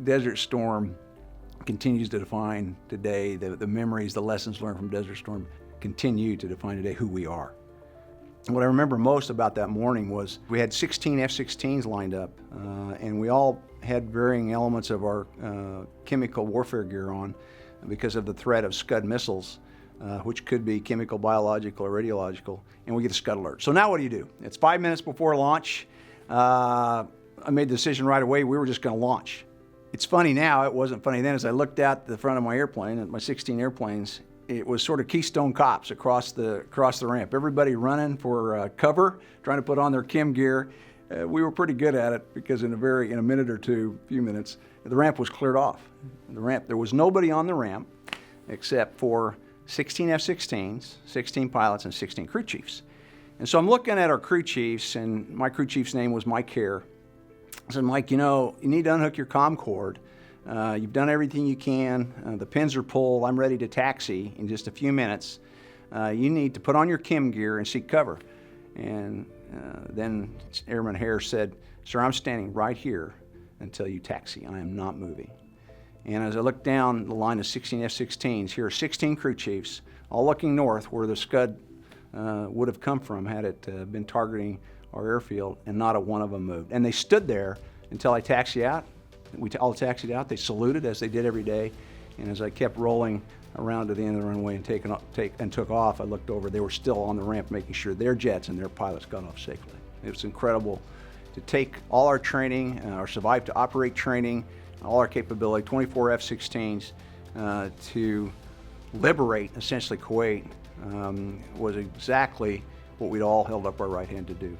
Desert Storm continues to define today, the memories, the lessons learned from Desert Storm continue to define today who we are. And what I remember most about that morning was we had 16 F-16s lined up, and we all had varying elements of our chemical warfare gear on because of the threat of Scud missiles, which could be chemical, biological, or radiological, and we get a Scud alert. So now what do? It's 5 minutes before launch. I made the decision right away we were just going to launch. It's funny now, it wasn't funny then. As I looked out the front of my airplane, at my 16 airplanes, it was sort of Keystone Cops across the ramp. Everybody running for cover, trying to put on their chem gear. We were pretty good at it because in a minute or two, few minutes, the ramp was cleared off. There was nobody on the ramp except for 16 F-16s, 16 pilots, and 16 crew chiefs. And so I'm looking at our crew chiefs, and my crew chief's name was Mike Hare. I said, Mike, you need to unhook your comm cord. You've done everything you can. The pins are pulled. I'm ready to taxi in just a few minutes. You need to put on your chem gear and seek cover. And then Airman Hare said, sir, I'm standing right here until you taxi. I am not moving. And as I looked down the line of 16 F-16s, here are 16 crew chiefs, all looking north where the Scud would have come from had it been targeting our airfield, and not a one of them moved. And they stood there until I taxied out. We all taxied out. They saluted as they did every day. And as I kept rolling around to the end of the runway and took off, I looked over. They were still on the ramp making sure their jets and their pilots got off safely. It was incredible to take all our training, our survive to operate training, all our capability, 24 F-16s, to liberate essentially Kuwait was exactly what we'd all held up our right hand to do.